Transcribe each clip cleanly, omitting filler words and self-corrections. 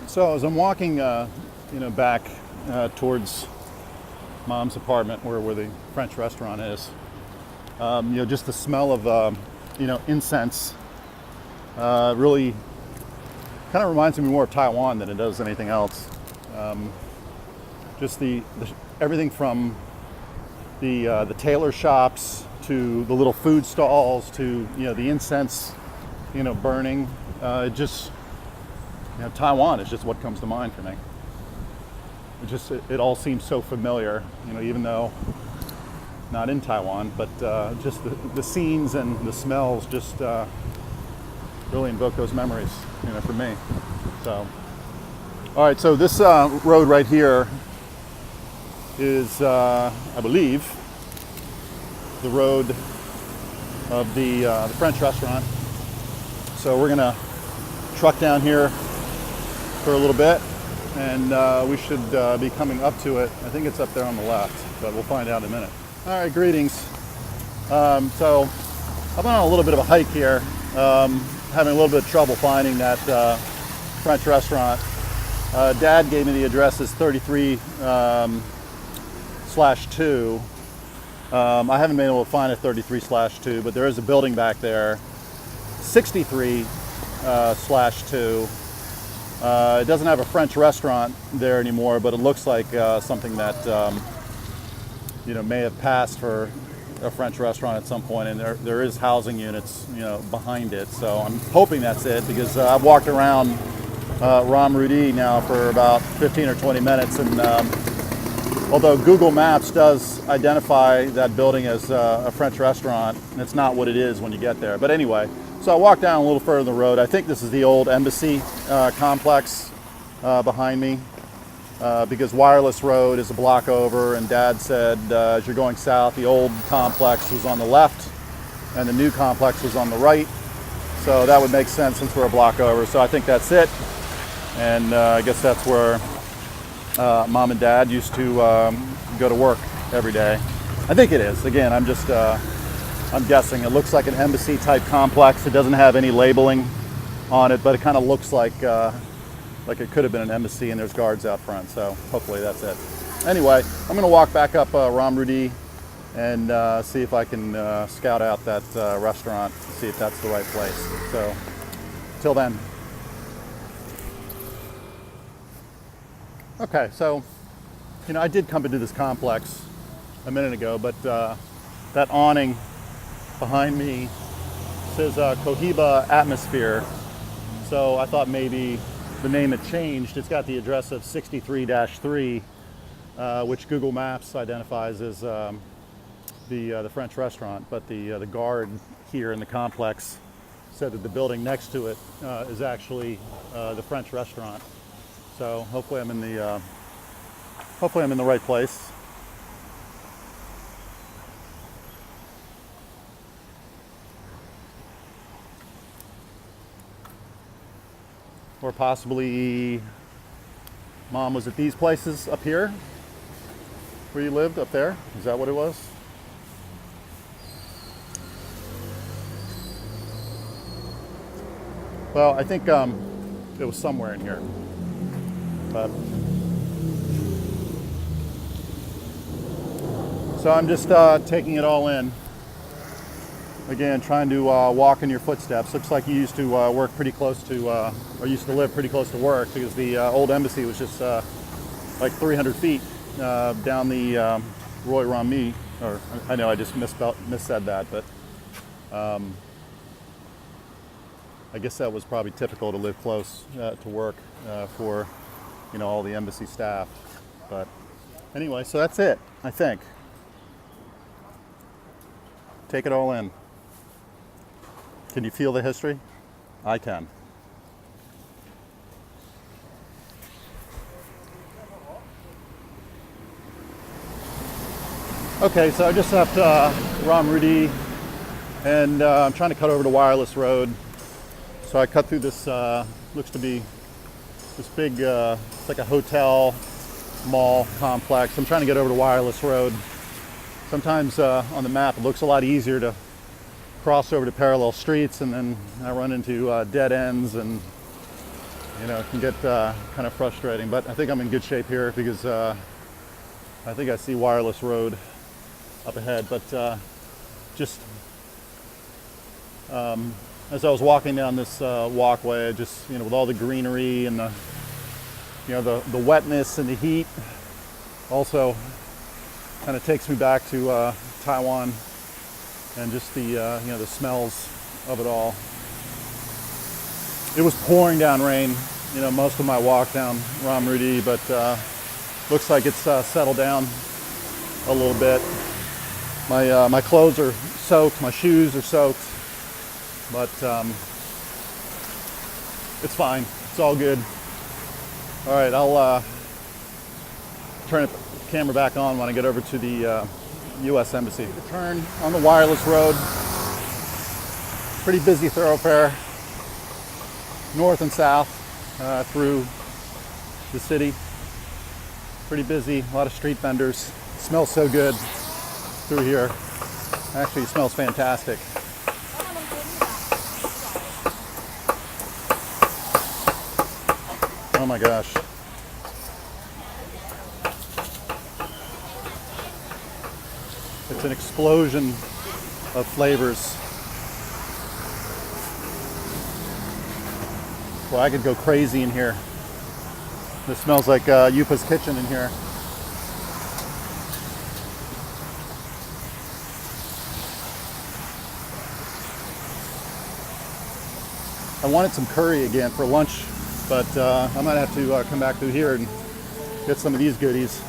So as I'm walking, back towards Mom's apartment, where the French restaurant is, just the smell of incense really kind of reminds me more of Taiwan than it does anything else. Just the everything from the tailor shops to the little food stalls to the incense burning. Taiwan is just what comes to mind for me. It all seems so familiar, even though not in Taiwan, but just the scenes and the smells just really invoke those memories, for me. So, all right, so this road right here is, I believe, the road of the French restaurant. So we're gonna truck down here for a little bit, and we should be coming up to it. I think it's up there on the left, but we'll find out in a minute. All right, greetings. So I'm on a little bit of a hike here, having a little bit of trouble finding that French restaurant. Dad gave me the address as 33/2. I haven't been able to find a 33/2, but there is a building back there, 63/2. It doesn't have a French restaurant there anymore, but it looks like something that may have passed for a French restaurant at some point, and there is housing units behind it. So I'm hoping that's it, because I've walked around Ram Rudi now for about 15 or 20 minutes, and although Google Maps does identify that building as a French restaurant, it's not what it is when you get there. But anyway, so I walked down a little further the road. I think this is the old embassy complex behind me, because Wireless Road is a block over, and Dad said as you're going south, the old complex was on the left and the new complex was on the right. So that would make sense since we're a block over. So I think that's it. And I guess that's where Mom and Dad used to go to work every day. I think it is. Again, I'm guessing. It looks like an embassy type complex. It doesn't have any labeling on it, but it kind of looks like it could have been an embassy, and there's guards out front. So hopefully that's it. Anyway, I'm going to walk back up Ram Rudi and see if I can scout out that restaurant, see if that's the right place. So till then. Okay, so I did come into this complex a minute ago, but that awning behind me says Cohiba Atmosphere. So I thought maybe the name had changed. It's got the address of 63-3, which Google Maps identifies as the French restaurant. But the guard here in the complex said that the building next to it is actually the French restaurant. So hopefully I'm in the right place. Or possibly Mom was at these places up here where you lived, up there. Is that what it was? Well, I think it was somewhere in here. But so I'm just taking it all in. Again, trying to walk in your footsteps. Looks like you used to work pretty close to, or used to live pretty close to work, because the old embassy was just like 300 feet down the Roy Rami. Or I know I just missaid that, but I guess that was probably typical to live close to work for all the embassy staff. But anyway, so that's it, I think. Take it all in. Can you feel the history? I can. Okay, so I just left Ram Rudi, and I'm trying to cut over to Wireless Road. So I cut through this, looks to be this big, it's like a hotel mall complex. I'm trying to get over to Wireless Road. Sometimes on the map it looks a lot easier to cross over to parallel streets, and then I run into dead ends and You know, it can get kind of frustrating, but I think I'm in good shape here because I think I see wireless road up ahead. But just as I was walking down this walkway, I just, you know, with all the greenery and the, you know, the wetness and the heat, also kind of takes me back to Taiwan and just the, you know, the smells of it all. It was pouring down rain, you know, most of my walk down Ram Rudi, but looks like it's settled down a little bit. My clothes are soaked, my shoes are soaked, but it's fine. It's all good. All right, I'll turn the camera back on when I get over to the U.S. Embassy. The turn on the wireless road. Pretty busy thoroughfare, north and south through the city. Pretty busy, a lot of street vendors. It smells so good through here. Actually, it smells fantastic. Oh my gosh. It's an explosion of flavors. Well, I could go crazy in here. This smells like Yupa's kitchen in here. I wanted some curry again for lunch, but I might have to come back through here and get some of these goodies.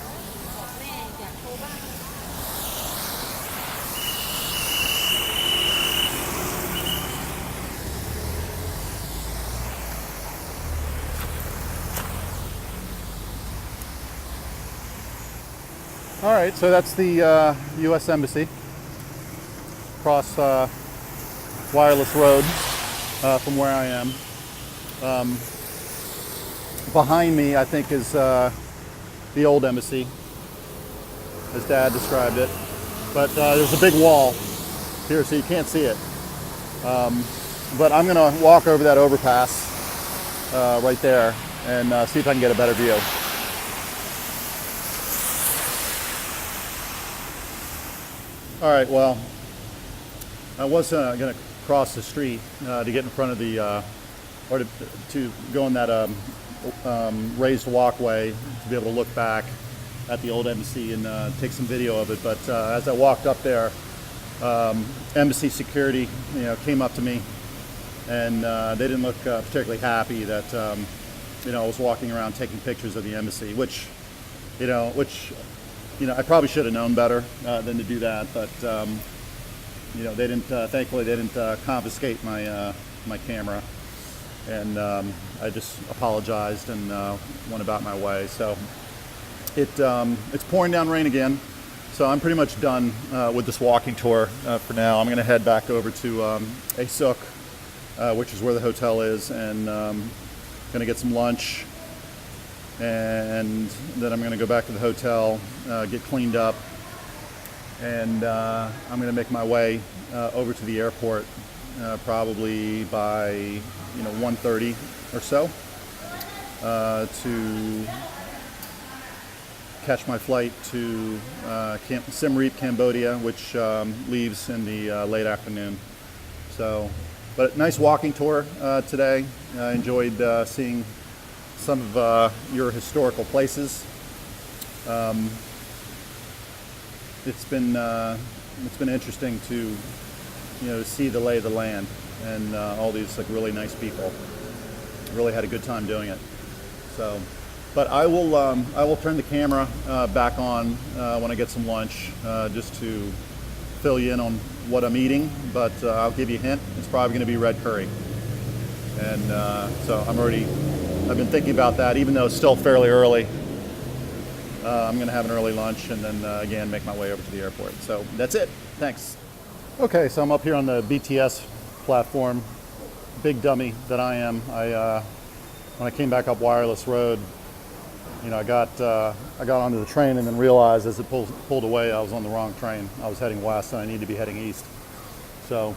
All right, so that's the U.S. Embassy across wireless road from where I am. Behind me, I think, is the old embassy, as Dad described it. But there's a big wall here, so you can't see it. But I'm going to walk over that overpass right there and see if I can get a better view. All right, well, I was going to cross the street to get in front of the, or to go on that raised walkway to be able to look back at the old embassy and take some video of it. But as I walked up there, embassy security, you know, came up to me, and they didn't look particularly happy that, you know, I was walking around taking pictures of the embassy, which I probably should have known better than to do that, but you know, they didn't. Thankfully, they didn't confiscate my my camera, and I just apologized and went about my way. So it's pouring down rain again, so I'm pretty much done with this walking tour for now. I'm going to head back over to Asuk, which is where the hotel is, and going to get some lunch. And then I'm going to go back to the hotel, get cleaned up, and I'm going to make my way over to the airport probably by 1:30 or so to catch my flight to Siem Reap, Cambodia, which leaves in the late afternoon. So, but nice walking tour today. I enjoyed seeing some of your historical places. It's been interesting to see the lay of the land and all these like really nice people. Really had a good time doing it. So, but I will turn the camera back on when I get some lunch just to fill you in on what I'm eating. But I'll give you a hint. It's probably going to be red curry, and so I've been thinking about that, even though it's still fairly early. I'm going to have an early lunch and then again make my way over to the airport. So that's it. Thanks. Okay, so I'm up here on the BTS platform. Big dummy that I am. When I came back up Wireless Road, I got onto the train and then realized as it pulled away, I was on the wrong train. I was heading west and I need to be heading east. So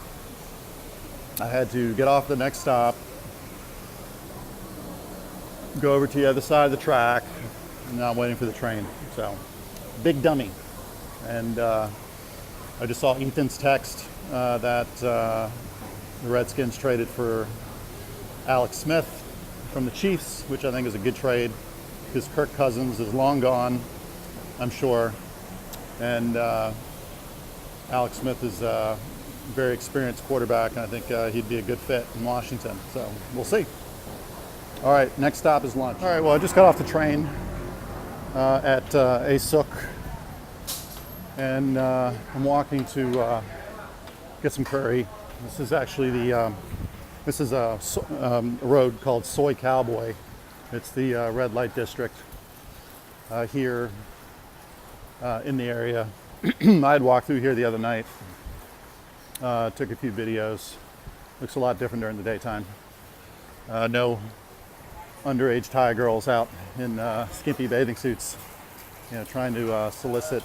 I had to get off the next stop, go over to the other side of the track, and now I'm waiting for the train. So, big dummy. And I just saw Ethan's text that the Redskins traded for Alex Smith from the Chiefs, which I think is a good trade because Kirk Cousins is long gone, I'm sure. And Alex Smith is a very experienced quarterback, and I think he'd be a good fit in Washington. So we'll see. All right, next stop is lunch. All right, well, I just got off the train at Asuk, and I'm walking to get some curry. This is actually the this is a road called Soy Cowboy. It's the red light district here in the area. I had walked through here the other night, took a few videos. Looks a lot different during the daytime. No underage Thai girls out in skimpy bathing suits, trying to solicit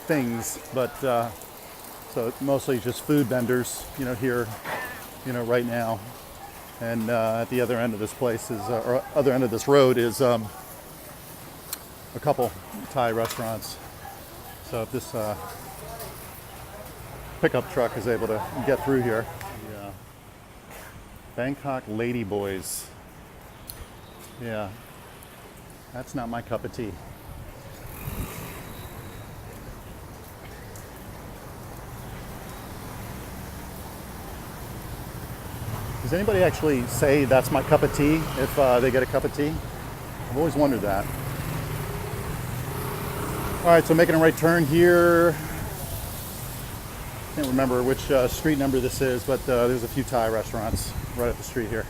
things, but so mostly just food vendors, here, right now. And at the other end of this place is, or other end of this road is a couple Thai restaurants. So if this pickup truck is able to get through here. Yeah. Bangkok Lady Boys. Yeah, that's not my cup of tea. Does anybody actually say that's my cup of tea if they get a cup of tea? I've always wondered that. All right, so making a right turn here. Can't remember which street number this is, but there's a few Thai restaurants right up the street here.